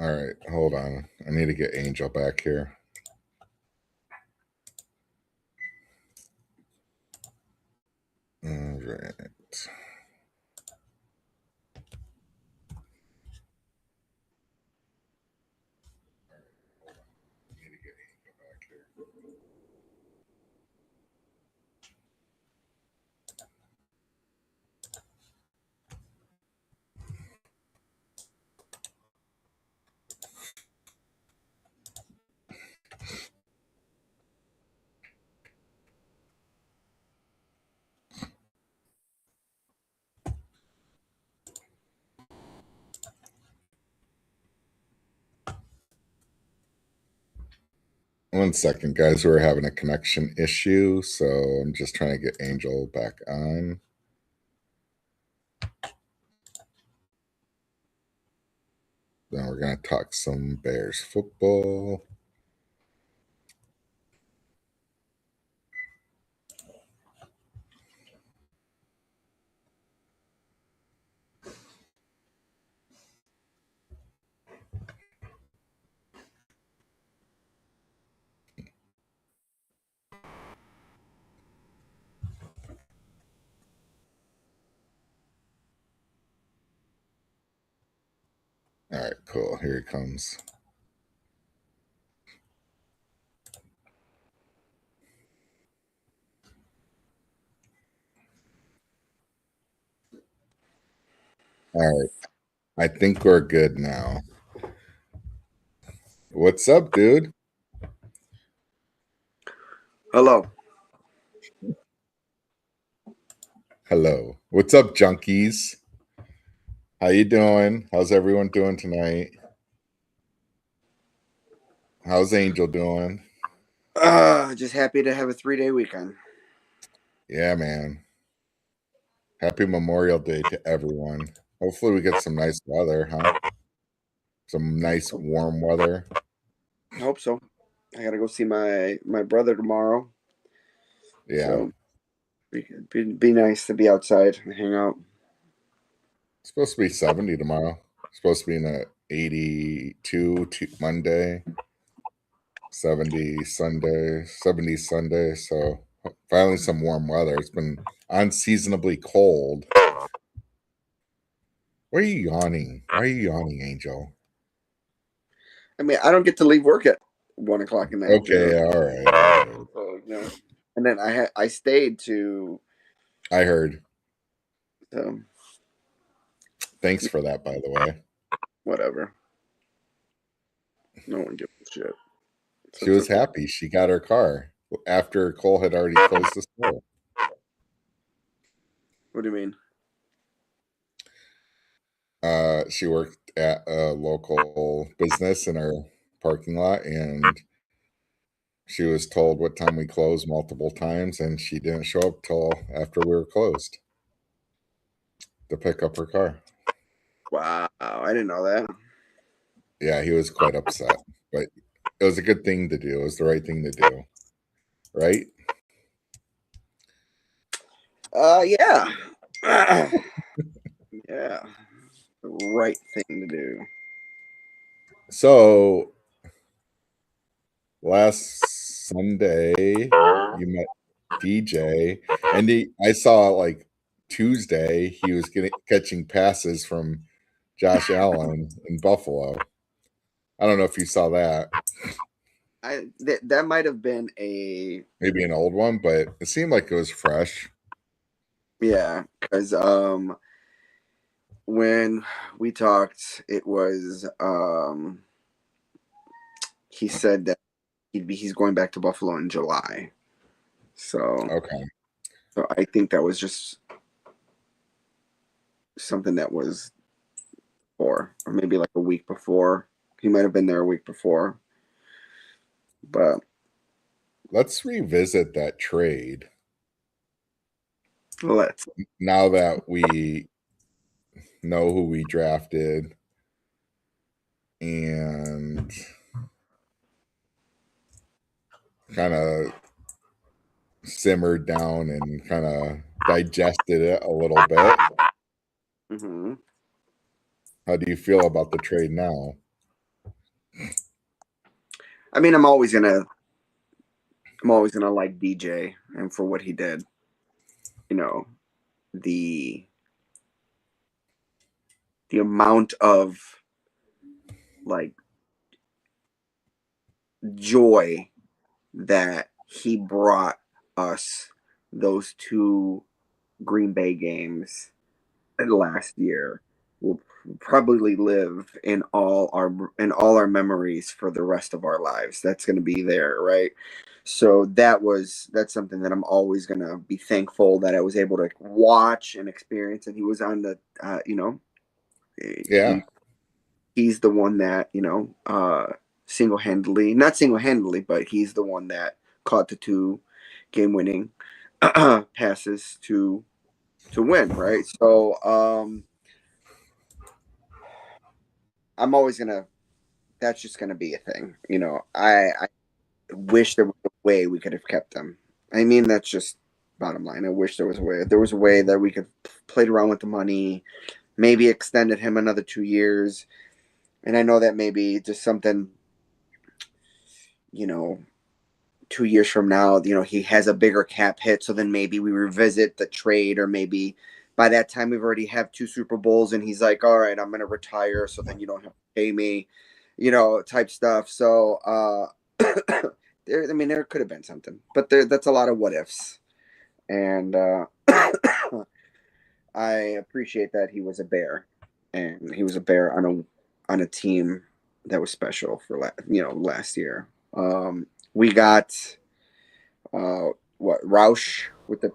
All right, hold on. I need to get Angel back here. All right. One second, guys. We're having a connection issue, so I'm just trying to get Angel back on. Then we're going to talk some Bears football. All right, cool. Here he comes. All right. I think we're good now. What's up, dude? Hello. Hello. What's up, Junkies? How you doing? How's everyone doing tonight? How's Angel doing? Just happy to have a 3-day weekend. Yeah, man. Happy Memorial Day to everyone. Hopefully we get some nice weather, huh? Some nice warm weather. I hope so. I gotta go see my brother tomorrow. Yeah. So be nice to be outside and hang out. It's supposed to be 70 tomorrow. It's supposed to be in the 82 Monday, 70 Sunday, 70 Sunday. So finally some warm weather. It's been unseasonably cold. Why are you yawning? Why are you yawning, Angel? I mean, I don't get to leave work at 1 o'clock in the Okay, afternoon. all right. So, and then I stayed to. I heard. So Thanks for that, by the way. whatever. No one gives a shit. So She was happy. She got her car after Cole had already closed the store. What do you mean? She worked at a local business in our parking lot, and she was told what time we closed multiple times, and she didn't show up till after we were closed to pick up her car. Wow, I didn't know that. Yeah, he was quite upset, but it was a good thing to do. It was the right thing to do, right? Yeah. Yeah. The right thing to do. So last Sunday, you met DJ, and I saw like Tuesday he was catching passes from Josh Allen in Buffalo. I don't know if you saw that. That might have been a Maybe an old one, but it seemed like it was fresh. yeah, because when we talked, it was he said that he's going back to Buffalo in July. Okay. So I think that was just something that was or maybe like a week before. He might have been there a week before. But Let's revisit that trade let's now that we know who we drafted and kind of simmered down and kind of digested it a little bit. mm-hmm. How do you feel about the trade now? I mean, I'm always gonna like DJ and for what he did. You know, the the amount of like joy that he brought us those two Green Bay games last year will probably live in all our memories for the rest of our lives. That's going to be there, right? So that's something that I'm always going to be thankful that I was able to watch and experience. And he was on the, Yeah. he's the one that single-handedly, not single-handedly, but he's the one that caught the two game-winning passes to win, right? So I'm always gonna. That's just gonna be a thing. I wish there was a way we could have kept him. I mean, that's just bottom line. I wish there was a way. If there was a way that we could played around with the money, maybe extended him another 2 years. And I know that maybe just something, you know, 2 years from now, he has a bigger cap hit. So then maybe we revisit the trade, or maybe by that time we've already have two Super Bowls, and he's like, "All right, I'm gonna retire, so then you don't have to pay me," type stuff. So, there could have been something, but that's a lot of what ifs, and I appreciate that he was a Bear, and he was a Bear on a team that was special for last year. We got what Roush with the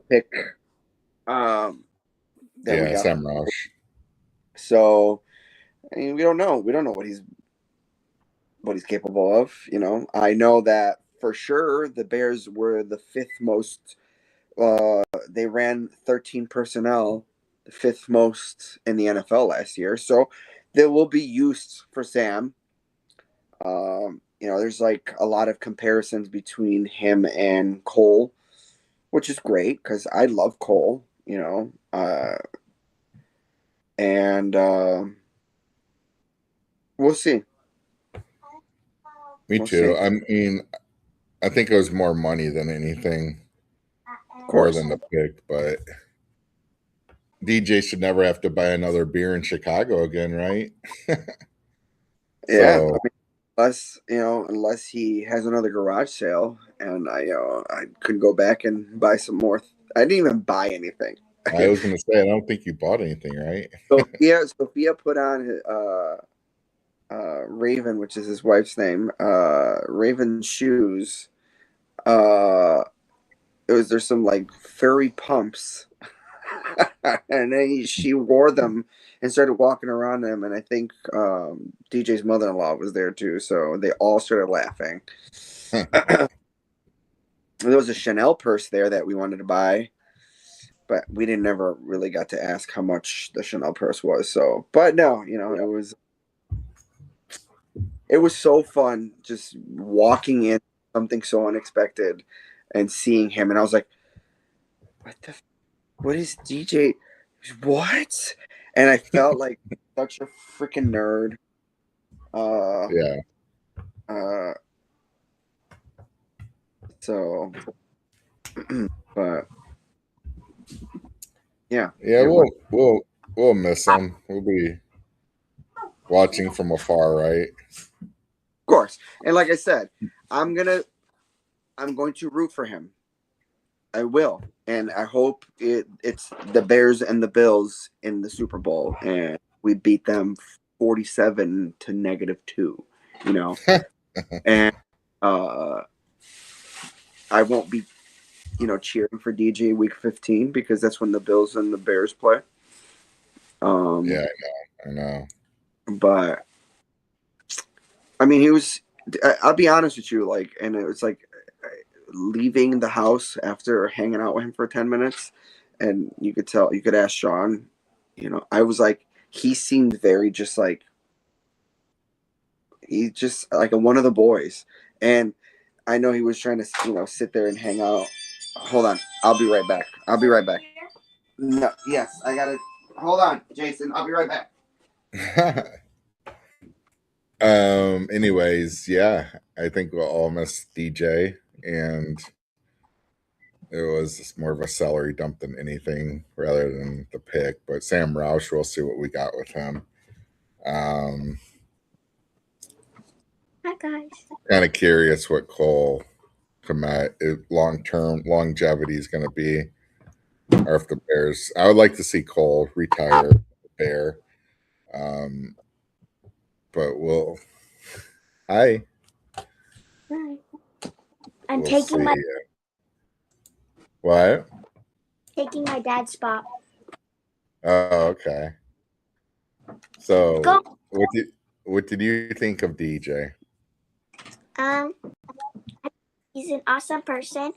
pick that we Yeah. got. Sam Roush. So I mean, we don't know what he's capable of. I know that for sure the Bears were the fifth most. They ran 13 personnel, the fifth most in the NFL last year. So there will be use for Sam. There's like a lot of comparisons between him and Cole, which is great because I love Cole. And we'll see. Me We'll see. too. I mean, I think it was more money than anything, Of more course. than the pick. But DJ should never have to buy another beer in Chicago again, right? Yeah. So Unless he has another garage sale, and I could go back and buy some more. I didn't even buy anything. I was going to say, I don't think you bought anything, right? Sophia put on Raven, which is his wife's name, Raven shoes. There's some like furry pumps, and then she wore them and started walking around them. And I think DJ's mother-in-law was there too, so they all started laughing. There was a Chanel purse there that we wanted to buy, but we didn't never really got to ask how much the Chanel purse was. So, but no, it was so fun just walking in something so unexpected and seeing him, and I was like, what is DJ? What? And I felt like such a freaking nerd. Uh, Yeah. uh, so, but yeah, Yeah, it was. we'll miss him. We'll be watching from afar, right? Of course. And like I said, I'm gonna I'm going to root for him. I will, and I hope it's the Bears and the Bills in the Super Bowl, and we beat them 47 to -2. You know, and uh, I won't be cheering for DJ week 15 because that's when the Bills and the Bears play. Yeah, Um, I know. but I mean, he was. I'll be honest with you, like, and it was like leaving the house after hanging out with him for 10 minutes, and you could ask Sean. I was like, he seemed very just like he just like one of the boys, and I know he was trying to sit there and hang out. Hold on, I'll be right back. I'll be right back. No, yes, I gotta. Hold on, Jason. I'll be right back. Anyways, yeah. I think we'll all miss DJ, and it was more of a salary dump than anything rather than the pick. But Sam Roush, we'll see what we got with him. Hi guys. Kind of curious what Cole Komet long term longevity is going to be, or if the Bears. I would like to see Cole retire the Bear, but we'll. Hi. Hi. I'm We'll taking see. What? taking my dad's spot. Oh, okay. So, Go. what did you think of DJ? He's an awesome person.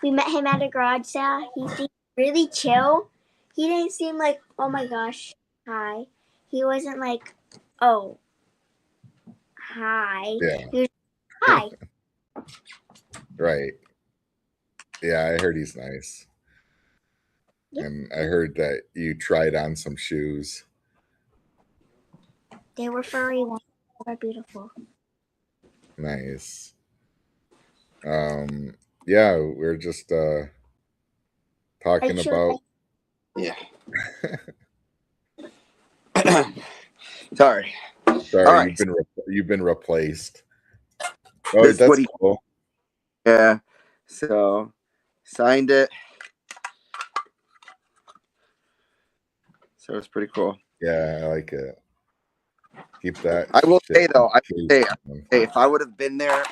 We met him at a garage sale. He seemed really chill. He didn't seem like, oh my gosh, hi. He wasn't like, oh, hi. Yeah. He was hi. Right. Yeah, I heard he's nice. Yep. And I heard that you tried on some shoes. They were furry ones. They were beautiful. Nice. Yeah, we're just talking about. Yeah. Sorry. Sorry, right. You've been replaced. Oh, This that's cool. Yeah. So signed it. So it's pretty cool. Yeah, I like it. Keep that. I will say though, if I would have been there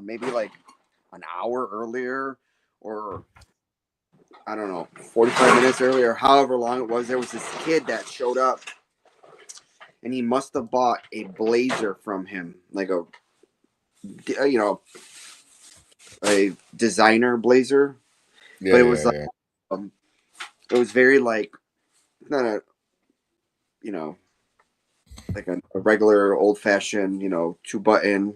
maybe like an hour earlier, or I don't know, 45 minutes earlier, however long it was, there was this kid that showed up, and he must have bought a blazer from him, like a designer blazer. Yeah, but it was like it was very like not a like a regular old fashioned 2-button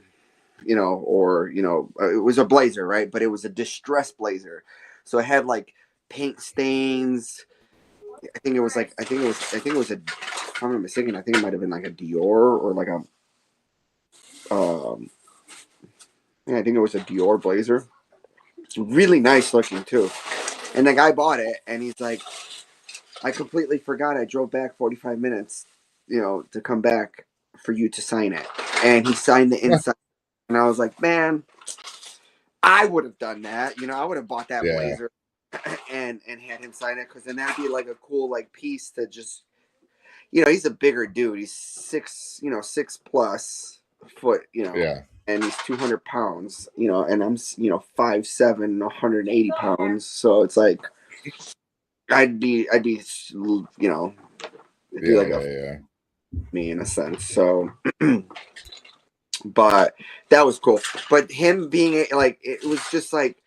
or it was a blazer, right? But it was a distressed blazer, so it had like paint stains. I think it was a. If I'm not mistaken, I think it might have been like a Dior or like a. I think it was a Dior blazer. Really nice looking too. And the guy bought it, and he's like, "I completely forgot. I drove back 45 minutes, to come back for you to sign it." And he signed the inside, and I was like, "Man, I would have done that. I would have bought that blazer and had him sign it, because then that'd be like a cool like piece to just, he's a bigger dude. He's 6+ foot, yeah, and he's 200 pounds, and I'm 5'7", 180 pounds. So it's like I'd be me in a sense. So. But that was cool. But him being like, it was just like,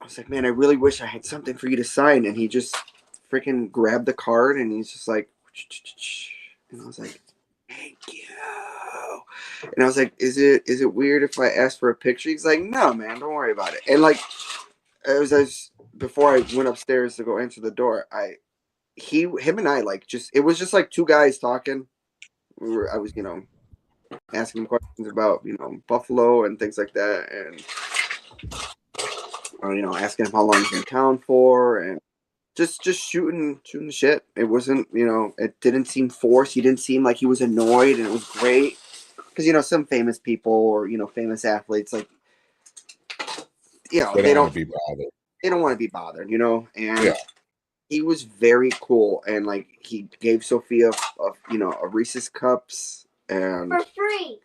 I was like, man, I really wish I had something for you to sign. And he just freaking grabbed the card, and he's just like, and I was like, thank you. And I was like, is it weird if I ask for a picture? He's like, no, man, don't worry about it. And like, before I went upstairs to go answer the door, him and I like it was just like two guys talking. I was asking him questions about Buffalo and things like that, and asking him how long he's in town for, and just shooting shit. It wasn't it didn't seem forced. He didn't seem like he was annoyed, and it was great, because some famous people or famous athletes, like they don't be bothered. They don't want to be bothered, and he was very cool, and like he gave Sophia a Reese's Cups, and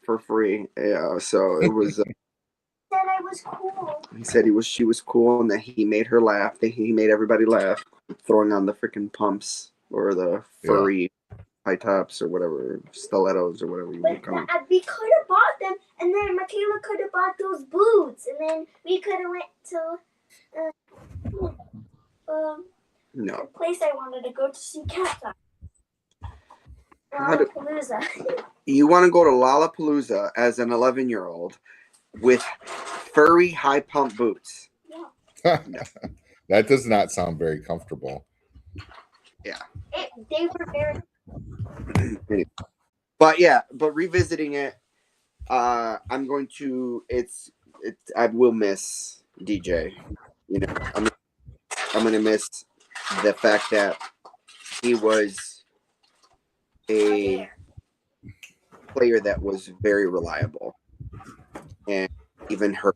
for free. Yeah, so it was. Said I was cool. He said she was cool, and that he made her laugh. That he made everybody laugh, throwing on the freaking pumps or the furry high tops or whatever, stilettos or whatever you want to call them. We could have bought them, and then Michaela could have bought those boots, and then we could have went to the place I wanted to go to see cats. Lollapalooza. You want to go to Lollapalooza as an 11-year-old with furry high pump boots? Yeah. That does not sound very comfortable. Yeah. They were very. But revisiting it, I'm going to. It's. I will miss DJ. You know, I'm gonna miss the fact that he was a player that was very reliable and even hurt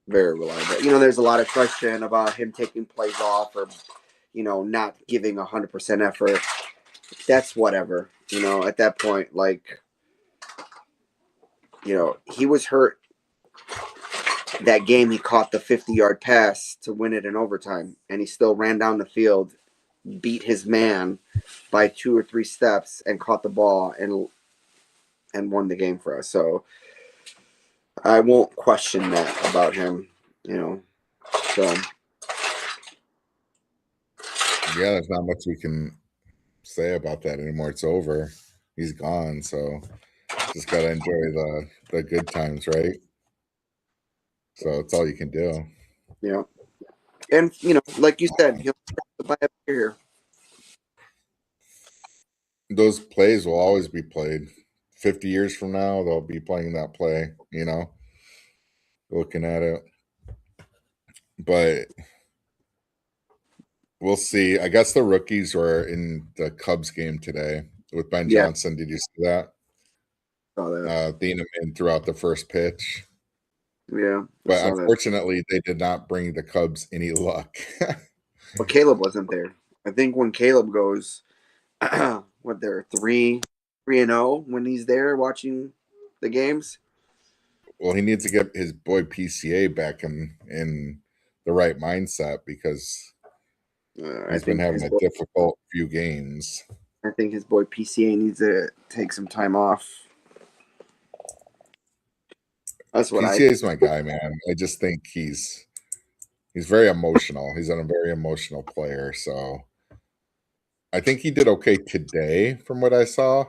very reliable. You know, there's a lot of question about him taking plays off or not giving 100% effort. That's whatever. At that point, like he was hurt that game. He caught the 50-yard pass to win it in overtime, and he still ran down the field, beat his man by 2 or 3 steps, and caught the ball and won the game for us. So I won't question that about him. So Yeah, there's not much we can say about that anymore. It's over. He's gone, so just gotta enjoy the good times, right? So it's all you can do. yeah, and like you said, he'll buy up here. Those plays will always be played. 50 years from now, they'll be playing that play, looking at it. But we'll see. I guess the rookies were in the Cubs game today with Ben Yeah, Johnson. Did you see that? saw that. Being him in throughout the first pitch. Yeah, I But saw that. unfortunately, they did not bring the Cubs any luck. But Caleb wasn't there. I think when Caleb goes, what they're 3-0 when he's there watching the games. Well, he needs to get his boy PCA back in the right mindset because I he's been think having a difficult few games. I think his boy PCA needs to take some time off. That's what PCA is my guy, man. I just think he's very emotional. He's a very emotional player, so I think he did okay today from what I saw.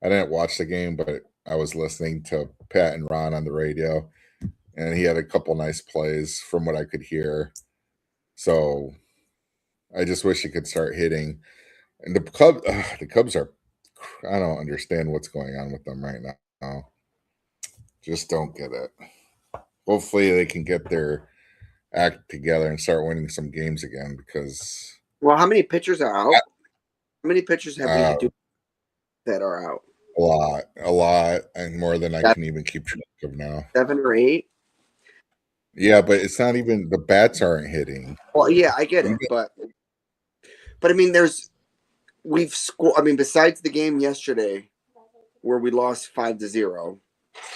I didn't watch the game, but I was listening to Pat and Ron on the radio, and he had a couple nice plays from what I could hear. So I just wish he could start hitting. And the Cubs are. I don't understand what's going on with them right now. Just don't get it. Hopefully, they can get their act together and start winning some games again. Because Well, how many pitchers are out? How many pitchers have we that are out? a lot, and more than I can even keep track of now. 7 or 8. Yeah, but it's not even the bats aren't hitting. Well, yeah, I get it, but I mean, we've scored. I mean, besides the game yesterday where we lost 5-0,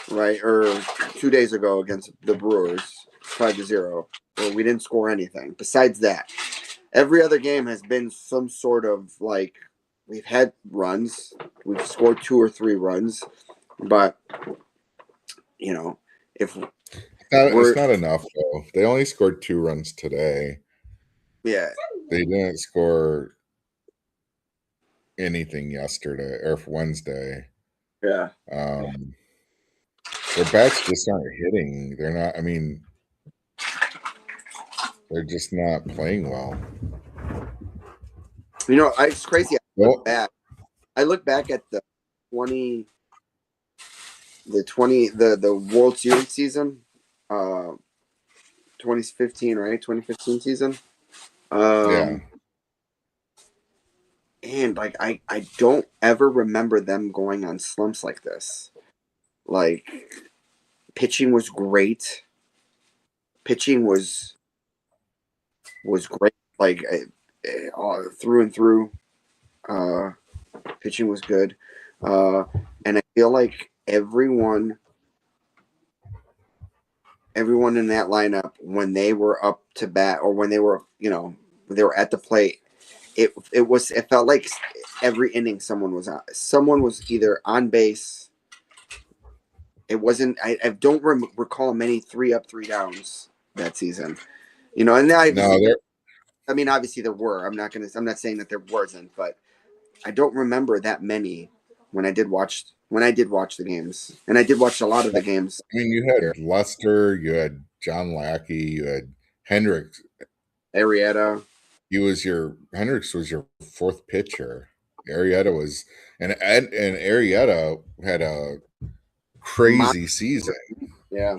right, or 2 days ago against the Brewers, 5-0, where we didn't score anything. Besides that, every other game has been some sort of like we've had runs. We've scored 2 or 3 runs, but if it's not enough though. They only scored 2 runs today. Yeah, they didn't score anything yesterday or Wednesday. Yeah. Their bats just aren't hitting. They're not. I mean, they're just not playing well. It's crazy. I look back at the 20 World Series season, 2015, right? 2015 season. Yeah. And like I don't ever remember them going on slumps like this. Like pitching was great. Pitching was great. Like through and through. Pitching was good. And I feel like everyone in that lineup, when they were up to bat or when they were, they were at the plate, it felt like every inning someone was either on base. It wasn't. I don't recall many 3 up, 3 downs that season. And I mean, obviously there were. I'm not saying that there wasn't, but I don't remember that many when I did watch the games, and I did watch a lot of the games. I mean, you had Lester, you had John Lackey, you had Hendricks, Arrieta. Hendricks was your 4th pitcher. Arrieta was, and Arrieta had a crazy season. Yeah.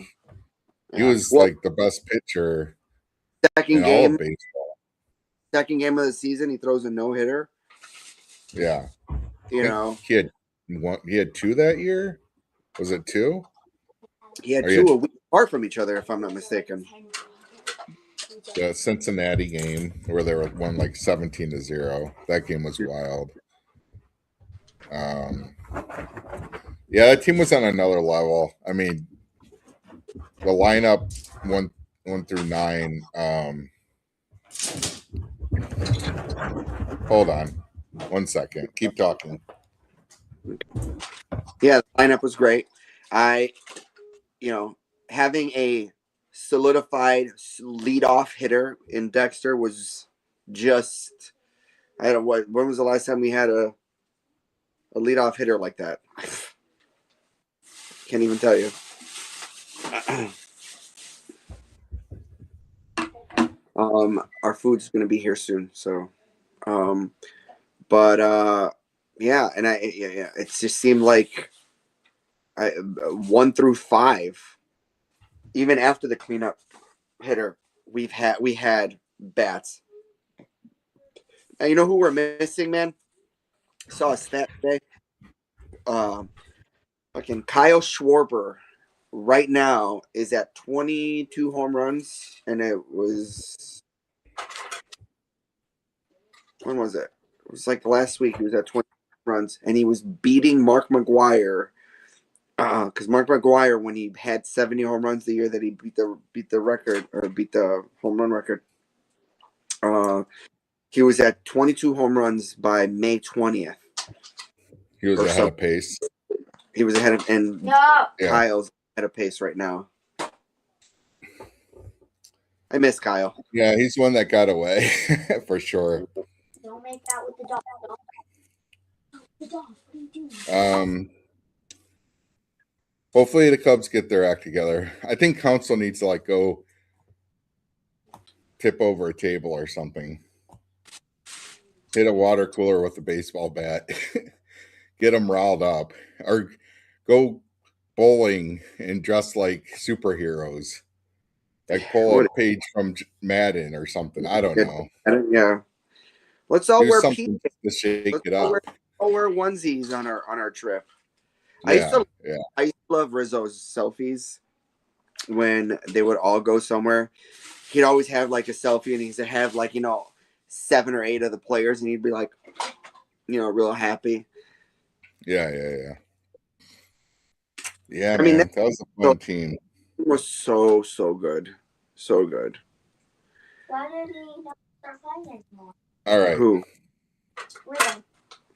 He was well, like the best pitcher second in all of game baseball. second game of the season, he throws a no-hitter. Yeah. You know, He had two that year. Was it two? he had Or two a week apart from each other, if I'm not mistaken. The Cincinnati game where they won like 17-0. That game was wild. Yeah, that team was on another level. I mean, the lineup one through 9. Hold on, 1 second. Keep talking. Yeah, the lineup was great. Having a solidified leadoff hitter in Dexter was just. I don't know when was the last time we had a leadoff hitter like that? Can't even tell you. Our food's gonna be here soon, so. Yeah, and it just seemed like 1 through 5, even after the cleanup hitter, we had bats. And you know who we're missing, man? Saw a stat today. Fucking Kyle Schwarber right now is at 22 home runs, and it was when was it? It was like last week. He was at 20 runs, and he was beating Mark McGwire. Because Mark McGwire, when he had 70 home runs the year that he beat the record or beat the home run record, he was at 22 home runs by May 20th. He was ahead of pace. He was ahead of, and Kyle's ahead of pace right now. I miss Kyle. Yeah, he's one that got away for sure. Don't make that with the dog. The dog. What are you doing? Hopefully the Cubs get their act together. I think Council needs to like go tip over a table or something. Hit a water cooler with a baseball bat. Get them riled up. Or go bowling and dress like superheroes. Like pull a page from Madden or something. I don't know. Yeah. Let's all do wear something to shake it up. All wear onesies on our trip. Yeah, I used to love Rizzo's selfies when they would all go somewhere. He'd always have like a selfie, and he'd have like 7 or 8 of the players, and he'd be like, real happy. Yeah. I mean, that was a fun team. It was so good, so good. Why did he not start playing anymore? All right. Who? Rizzo.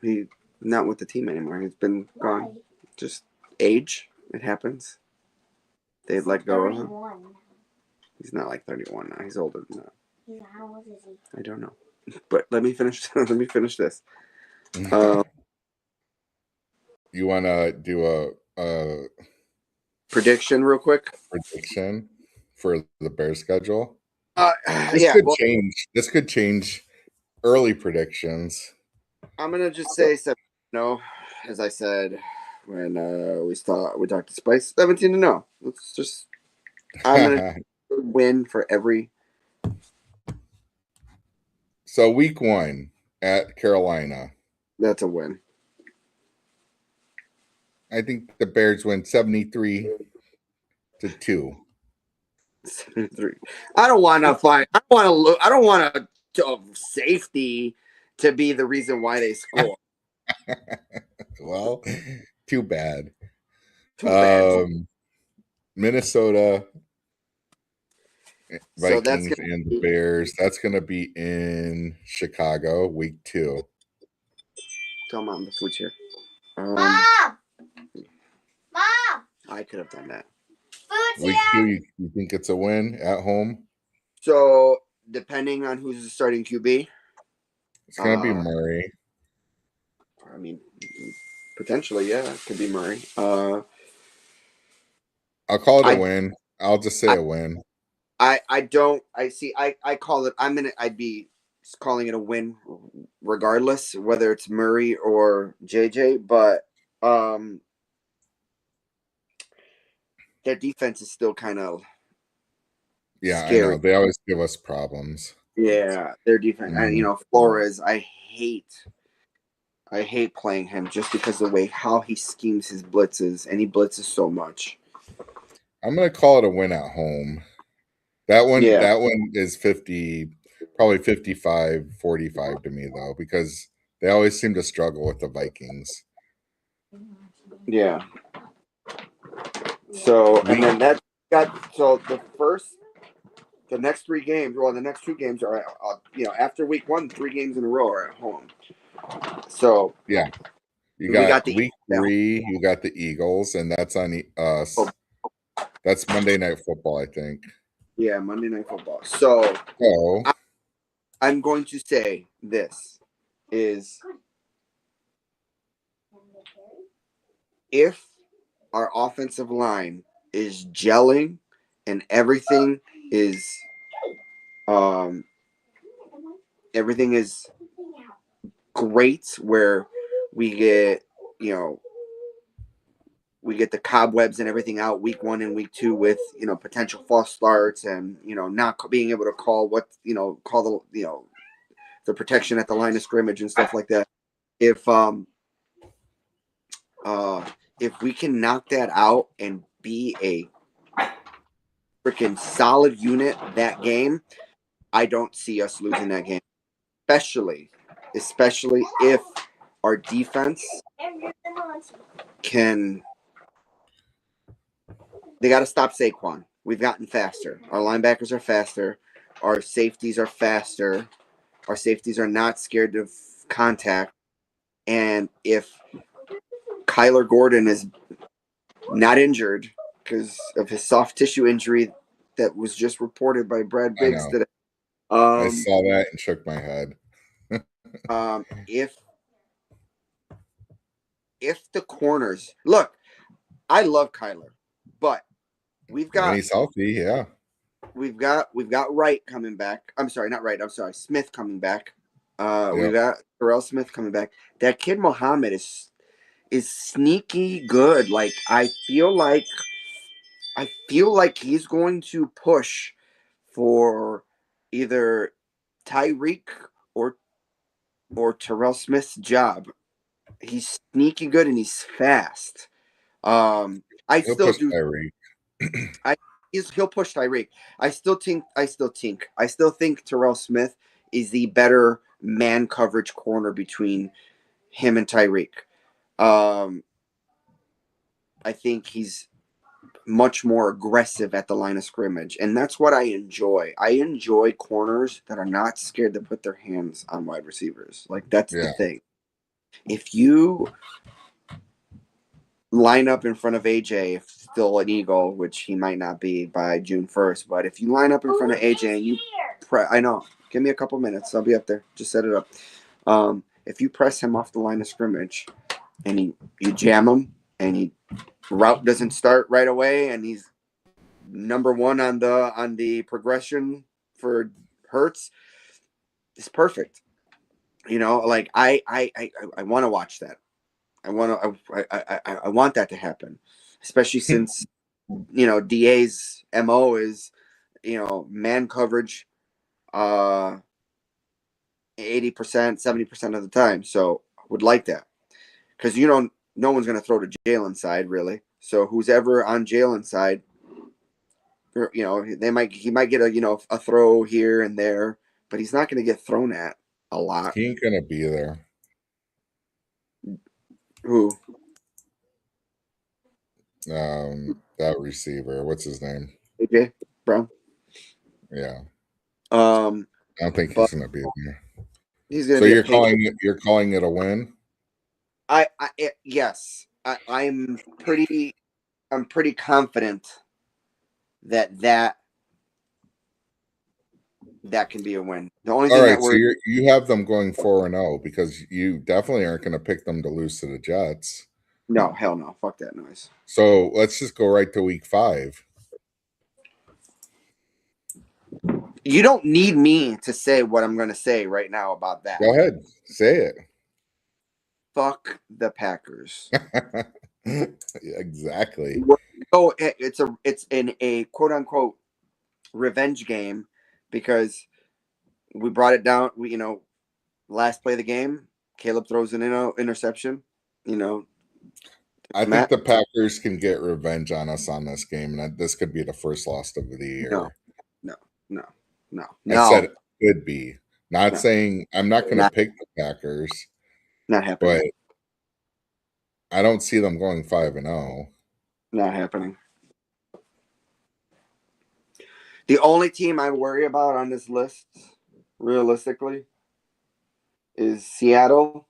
He not with the team anymore. He's been gone. Just age. It happens. They'd let go of him. He's not like 31 now. He's older than that. How old is he? I don't know. But let me finish. Let me finish this. You want to do a prediction real quick? Prediction for the Bears schedule? This could change. This could change early predictions. I'm gonna just say 7-0, as I said when we talked to Spice. 17-0. Let's just. I'm gonna win for every. So week 1 at Carolina. That's a win. I think the Bears win 73-2. 73. I don't want to fight. I don't want safety to be the reason why they score. Well, too bad. Bad. Minnesota Vikings and the Bears. That's going to be in Chicago, week 2. Tell Mom the food's here. Mom! I could have done that. Food's week 2, you think it's a win at home? So, depending on who's the starting QB. It's going to be Murray. I mean, potentially, yeah. It could be Murray. I'll call it a win. I'll just say a win. I call it. I'd be calling it a win regardless, whether it's Murray or JJ. But their defense is still kind of Yeah, I scary. know. They always give us problems. Yeah, their defense. And Mm. Flores, I hate playing him just because of the way how he schemes his blitzes, and he blitzes so much. I'm gonna call it a win at home. Yeah. That one is 50, probably 55-45 to me though, because they always seem to struggle with the Vikings. Yeah. So, and then that got the next 3 games, well, the next 2 games are, after week 1, 3 games in a row are at home. So Yeah, you we got got the week 3, you got the Eagles, and that's on us. That's Monday Night Football, I think. Yeah, Monday Night Football. So I'm going to say this is, if our offensive line is gelling and everything is great, where we get the cobwebs and everything out week 1 and week 2 with potential false starts, and not being able to call the protection at the line of scrimmage and stuff like that. If we can knock that out and be a freaking solid unit that game, I don't see us losing that game. Especially if our defense can. They got to stop Saquon. We've gotten faster. Our linebackers are faster. Our safeties are faster. Our safeties are not scared of contact. And if Kyler Gordon is not injured because of his soft tissue injury that was just reported by Brad I Biggs know. today, I saw that and shook my head. If the corners look, I love Kyler, but we've When got he's healthy, yeah. We've got Wright coming back. I'm sorry, not Wright. I'm sorry, Smith coming back. Yep. We've got Terrell Smith coming back. That kid Muhammad is sneaky good. Like I feel like he's going to push for either Tyreek or Terrell Smith's job. He's sneaky good and he's fast. I He'll still push do. Tyreek. He'll push Tyreek. I still think Terrell Smith is the better man coverage corner between him and Tyreek. I think he's much more aggressive at the line of scrimmage, and that's what I enjoy. I enjoy corners that are not scared to put their hands on wide receivers. Like that's the thing. If you line up in front of AJ, if still an Eagle, which he might not be by June 1st, but if you line up in front of AJ and you I know, give me a couple minutes, I'll be up there. Just set it up. If you press him off the line of scrimmage and you jam him and he route doesn't start right away and he's number 1 on the progression for Hurts, it's perfect. Like I want to watch that. I want that to happen, especially since DA's MO is man coverage 80%, 70% of the time. So I would like that, because no one's gonna throw to Jalen's side really. So who's ever on Jalen's side, he might get a throw here and there, but he's not gonna get thrown at a lot. He ain't gonna be there. Who? That receiver. What's his name? AJ Brown. Yeah. I don't think he's gonna be there. He's gonna so be you're calling it a win? Yes. I'm pretty confident that can be a win. The only thing so you have them going 4-0 because you definitely aren't going to pick them to lose to the Jets. No, hell no. Fuck that noise. So let's just go right to week 5. You don't need me to say what I'm going to say right now about that. Go ahead. Say it. Fuck the Packers. Exactly. Oh, it's in a quote unquote revenge game because we brought it down. Last play of the game, Caleb throws an interception. I think Matt, the Packers can get revenge on us on this game, and this could be the first loss of the no, year. no, no, no, I said no, it could be. Not no, saying I'm not going to not pick the Packers, not happening. but I don't see them going 5-0. Not happening. The only team I worry about on this list, realistically, is Seattle.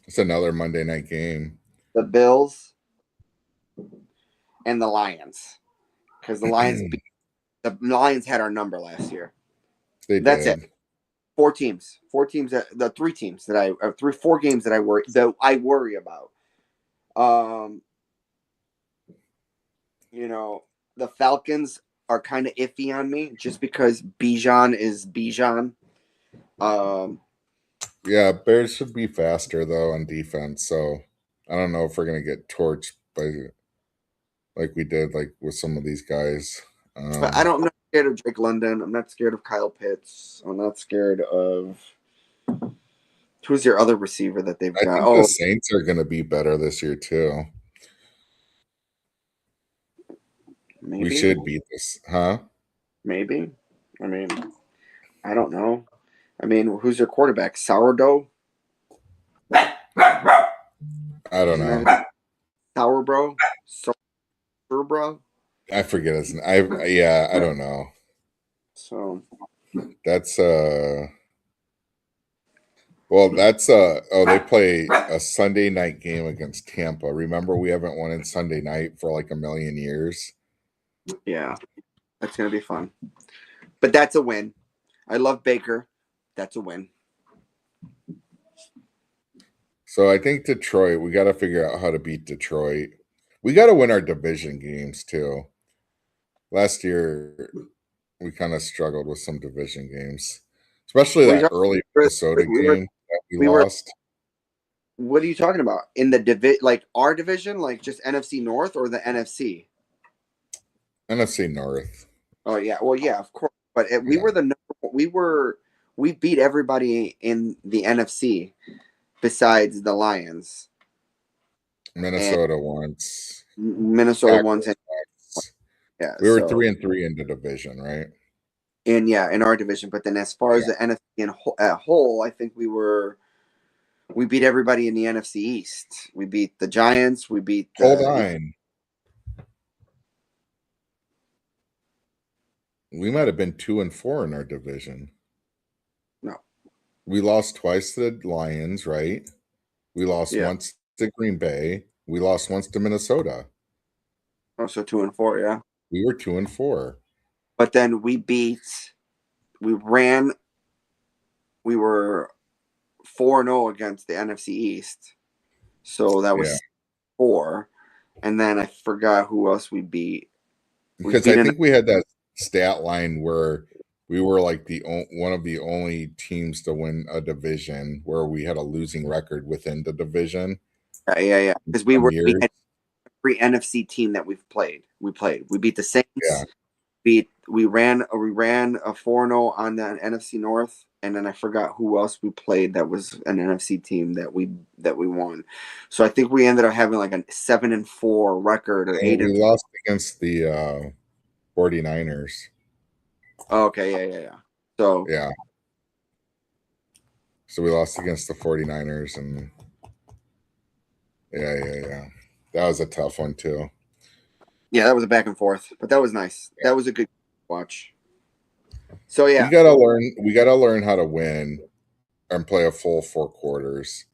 It's another Monday night game. The Bills, and the Lions, because the Lions had our number last year. They That's did. it. Four teams. The three teams that four games that I worry about. The Falcons are kind of iffy on me just because Bijan is Bijan. Yeah, Bears should be faster though on defense. So I don't know if we're gonna get torched by like we did like with some of these guys. But I'm not scared of Drake London. I'm not scared of Kyle Pitts. I'm not scared of who's your other receiver that they've I got. think the Saints are gonna be better this year too. Maybe we should beat this, huh? Maybe. I mean, I don't know. I mean, who's your quarterback? Sourdough? I don't know. Sour bro? I forget his name. I don't know. So That's well, that's they play a Sunday night game against Tampa. Remember, we haven't won in Sunday night for like a million years. yeah, that's gonna be fun. But that's a win. I love Baker. That's a win. So I think Detroit, we got to figure out how to beat Detroit. We got to win our division games too. Last year, we kind of struggled with some division games, especially that early Minnesota game that we lost. What are you talking about? In the like our division, like just NFC North or the NFC? NFC North. Oh yeah, well yeah, of course. But we beat everybody in the NFC besides the Lions. Minnesota once. Minnesota once. Yeah, we were 3-3 in the division, right? And yeah, in our division. But then as far as the NFC at whole, I think we beat everybody in the NFC East. We beat the Giants. We beat Hold on. We might have been 2-4 in our division. No. We lost twice to the Lions, right? We lost once to Green Bay. We lost once to Minnesota. Oh, so 2-4, yeah. We were 2-4. But then we were 4-0 against the NFC East. So that was 4. And then I forgot who else we beat. Because I think we had that stat line where we were like one of the only teams to win a division where we had a losing record within the division. Yeah. Because we had every NFC team that we've played. We beat the Saints. Yeah. We ran a 4-0 on the NFC North, and then I forgot who else we played that was an NFC team that we won. So I think we ended up having like a 7-4 record or 8. We lost against the 49ers. Oh, okay, yeah. So yeah. So we lost against the 49ers, and yeah. That was a tough one too. Yeah, that was a back and forth, but that was nice. Yeah. That was a good watch. So yeah, we gotta learn how to win and play a full 4 quarters.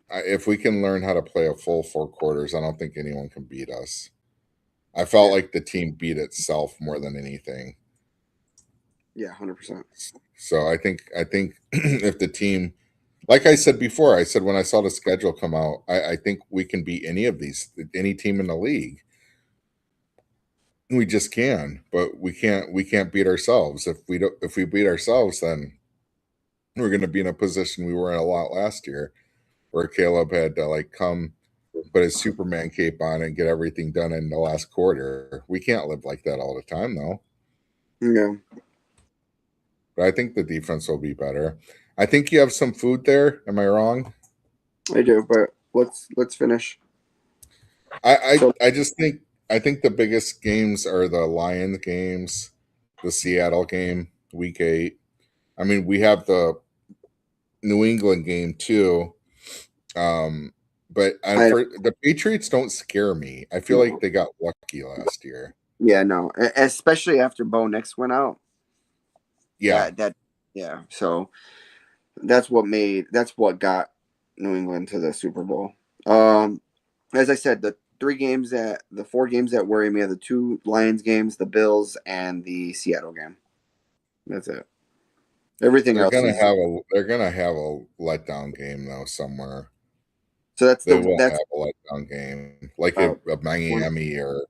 If we can learn how to play a full 4 quarters, I don't think anyone can beat us. I felt like the team beat itself more than anything. Yeah, 100%. So I think if the team, like I said before, I said when I saw the schedule come out, I think we can beat any team in the league. We just can, but we can't beat ourselves. If we beat ourselves, then we're going to be in a position we were in a lot last year, where Caleb had to like come put his Superman cape on and get everything done in the last quarter. We can't live like that all the time, though. Yeah, But I think the defense will be better. I think you have some food there. Am I wrong? I do. But let's finish. I So I just think I think the biggest games are the Lions games, the Seattle game, week 8. I mean, we have the New England game too. But I for the Patriots don't scare me. I feel like no. they got lucky last year. Yeah, no. Especially after Bo Nix went out. Yeah, That yeah. So that's what got New England to the Super Bowl. As I said, the 4 games that worry me are the 2 Lions games, the Bills, and the Seattle game. That's it. Everything else is they're gonna have a letdown game though somewhere. so that's They the will that's have a letdown game, like uh, a one. Miami or Yeah.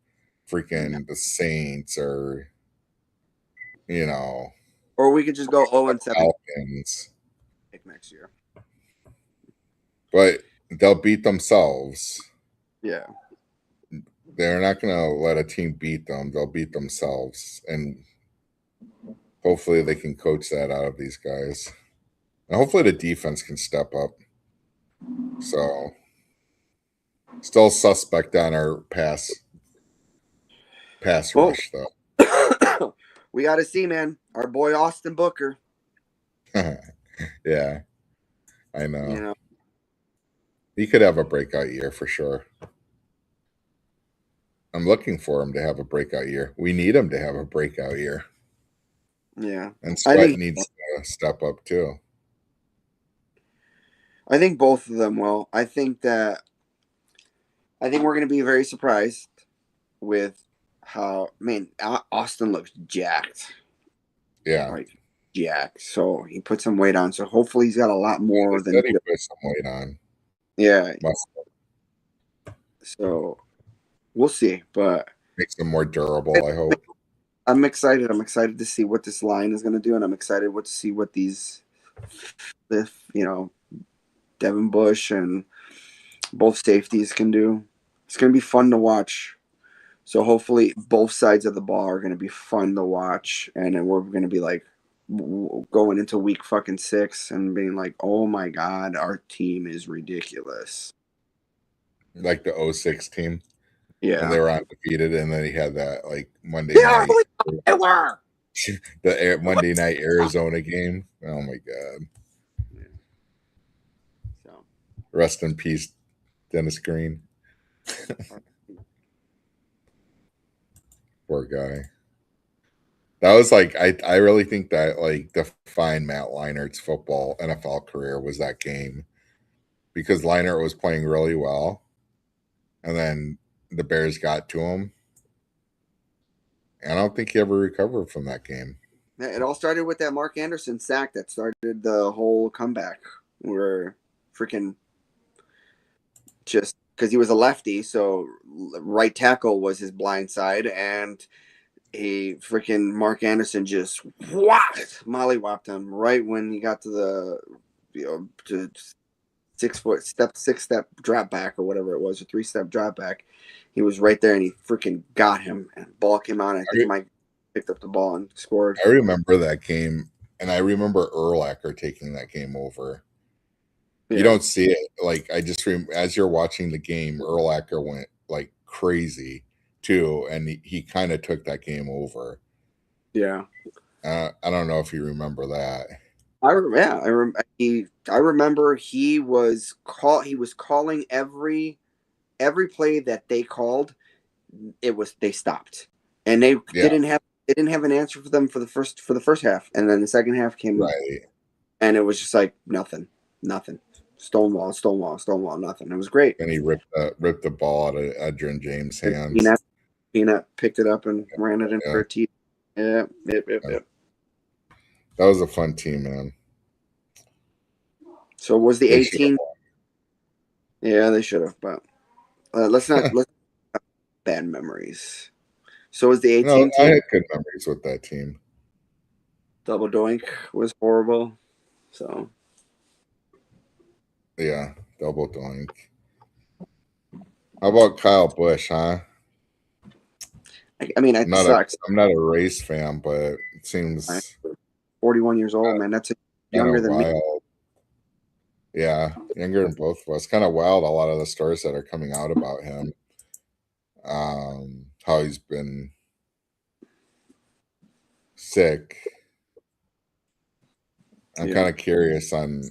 freaking the Saints or you know Or we could just go 0-7 Falcons. next year. But they'll beat themselves. Yeah. They're not gonna let a team beat them. They'll beat themselves, and hopefully they can coach that out of these guys. And hopefully the defense can step up. So still suspect on our pass Well, rush though. we got to see, man. Our boy Austin Booker. Yeah, I know. You know. He could have a breakout year for sure. I'm looking for him to have a breakout year. We need him to have a breakout year. Yeah. And I Sweat think needs to step up too. I think both of them will. I think we're going to be very surprised with how. I mean, Austin looks jacked, Yeah. like jacked. So he put some weight on. So hopefully he's got a lot They more than. said he put some weight on. Yeah. Must So we'll see, but makes him more durable, I hope. I'm excited. I'm excited to see what this line is going to do, and I'm excited to see what this Devin Bush and both safeties can do. It's going to be fun to watch. So hopefully both sides of the ball are going to be fun to watch, and then we're going to be like going into week fucking 6 and being like, oh my god, our team is ridiculous. Like the 06 team when they Yeah. were undefeated, and then he had that like Monday Yeah, night, they were. Monday night Arizona game. Oh my god! Yeah. So Rest in peace, Dennis Green. Poor guy. That was like I really think that like defined Matt Leinert's football NFL career was that game because Leinart was playing really well, and then the Bears got to him. And I don't think he ever recovered from that game. it all started with that Mark Anderson sack that started the whole comeback. Where freaking just because he was a lefty, so right tackle was his blind side, and he freaking Mark Anderson just mollywhopped him right when he got to the to 6 step drop back or whatever it was, a 3-step drop back. He was right there and he freaking got him and ball came out. I think Mike picked up the ball and scored. I remember that game, and I remember Urlacher taking that game over. Yeah. You don't see it. Like I just as you're watching the game, Urlacher went like crazy too, and he kind of took that game over. Yeah. I don't know if you remember that. I remember he was calling every play that they called. They stopped, and they Yeah, didn't have an answer for them for the first half, and then the second half came, right. and it was just like nothing, Stonewall, nothing. It was great. And he ripped the ball out of Edgerrin James' And hands. Peanut picked it up and ran it in for a tee. Yeah, yep. That was a fun team, man. So was the They should 18? Yeah, they should have, but let's bad memories. So was the 18 I team? had good memories with that team. Double doink was horrible. So Yeah, double doink. How about Kyle Busch, huh? I mean, it sucks. I'm not a race fan, but it I'm seems 41 years old, man. That's kind younger of than me. wild. Yeah, younger than both of us. Kind of wild. A lot of the stories that are coming out about him, how he's been sick. I'm Yeah. kind of curious on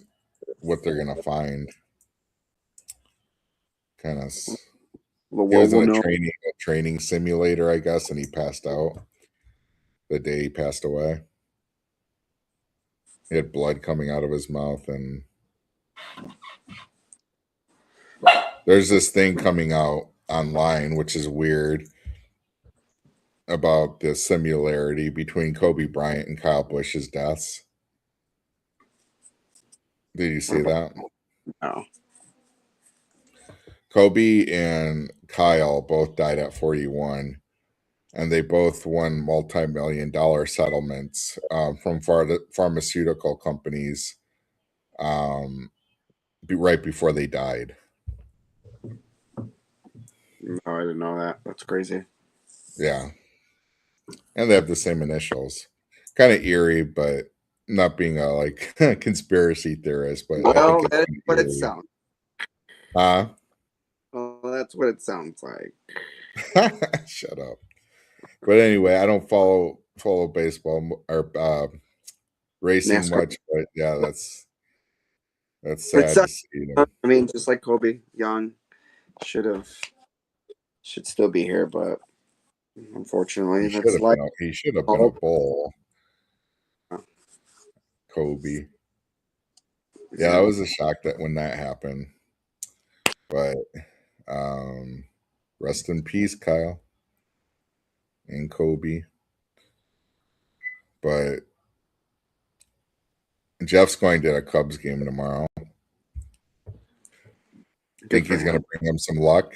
what they're gonna find. Kind of. Well, He was in we'll know. a training simulator, I guess, and he passed out the day he passed away. He had blood coming out of his mouth, and there's this thing coming out online, which is weird, about the similarity between Kobe Bryant and Kyle Busch's deaths. Did you see that? No. Kobe and Kyle both died at 41, and they both won multi-million-dollar settlements from pharmaceutical companies right before they died. No, I didn't know that. That's crazy. Yeah, and they have the same initials. Kind of eerie, but not being a like conspiracy theorist, but I think Well, it's that's kinda what it eerie. sounds. Huh? Well, that's what it sounds like. Shut up. But anyway, I don't follow baseball or racing NASCAR. much, but yeah, that's But it sad to sucks. see. You I know, mean, just like Kobe, young, should still be here, but unfortunately, he should that's have life. been. He should have been a Oh, bull, Kobe. Yeah, that yeah. was a shock that when that happened. But um, rest in peace, Kyle and Kobe. But Jeff's going to a Cubs game tomorrow. Good Think for he's going him. to bring him some luck.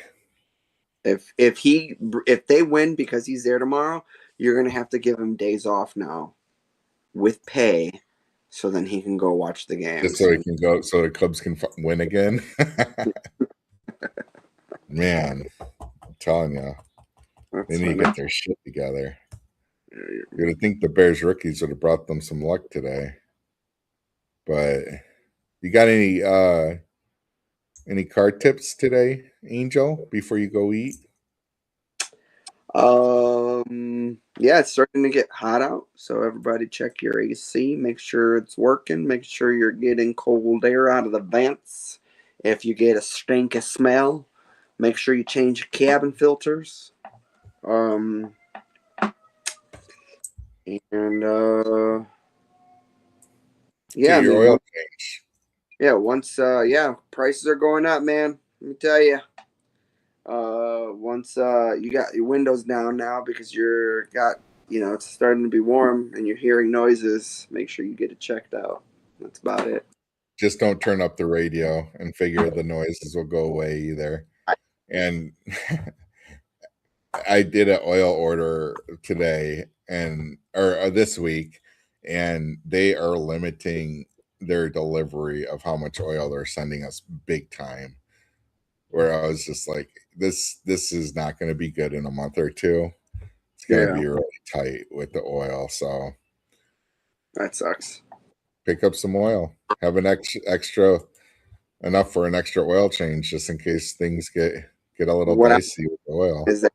If they win because he's there tomorrow, you're gonna have to give him days off now with pay, so then he can go watch the Just games. so he can go, so the Cubs can win again. Man, I'm telling you, they That's need to fine. get their shit together. You would think the Bears rookies would have brought them some luck today. But you got any card tips today, Angel, before you go eat? Yeah, it's starting to get hot out, so everybody check your AC, make sure it's working, make sure you're getting cold air out of the vents. If you get a stinky smell, make sure you change your cabin filters. Um, and yeah, Get I your mean, oil change. prices are going up, man. Let me tell you. Once you got your windows down now because it's starting to be warm and you're hearing noises, make sure you get it checked out. That's about it. Just don't turn up the radio and figure the noises will go away either. And I did an oil order today or this week, and they are limiting their delivery of how much oil they're sending us big time. Where I was just like, this is not going to be good in a month or two. It's going to Yeah, be really tight with the oil. So that sucks. pick up some oil. Have an extra enough for an extra oil change just in case things get a little What I dicey with the oil. is that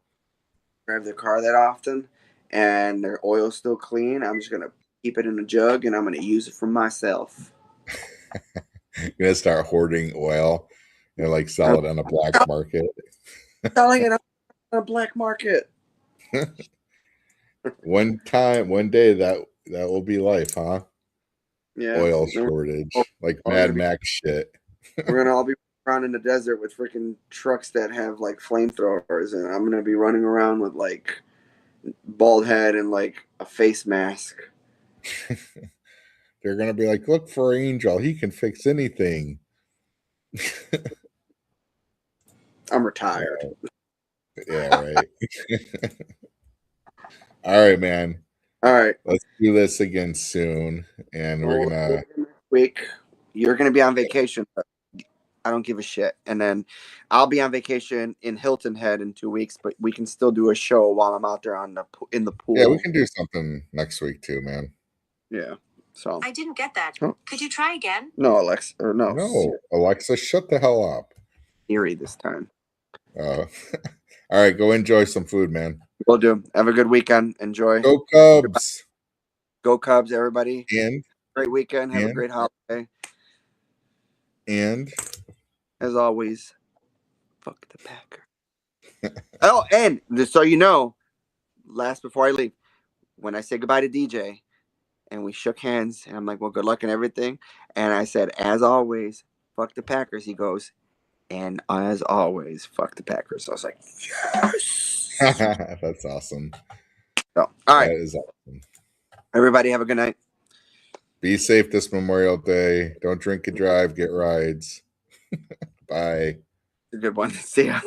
I drive the car that often and their oil's still clean. I'm just gonna keep it in a jug and I'm gonna use it for myself. You're gonna start hoarding oil and like I'm sell it on a black market. selling it on a black market. One day that will be life, huh? Yeah, Oil then shortage, like all Mad gonna be Max shit. we're gonna all be around in the desert with freaking trucks that have like flamethrowers, and I'm gonna be running around with like bald head and like a face mask. They're gonna be like, look for Angel, he can fix anything. I'm retired. Yeah, right. All right, man. All right. Let's do this again soon, and we're Well, gonna. next week you're gonna be on vacation. But I don't give a shit. And then I'll be on vacation in Hilton Head in 2 weeks, but we can still do a show while I'm out there in the pool. Yeah, we can do something next week too, man. Yeah. So I didn't get that. Oh. Could you try again? no, Alexa, or no, No, Alexa, shut the hell up. Siri this time. All right, go enjoy some food, man. Will do. Have a good weekend. Enjoy. Go Cubs. Go Cubs, everybody. And Great weekend. Have a great holiday. And as always, fuck the Packer. Oh, and just so you know, last before I leave, when I say goodbye to DJ and we shook hands and I'm like, well, good luck and everything. And I said, as always, fuck the Packers. He goes, and as always, fuck the Packers. So I was like, yes. That's awesome. So, all right. That is awesome. Everybody have a good night. Be safe this Memorial Day. Don't drink and drive. Get rides. Bye. It's a good one. See ya.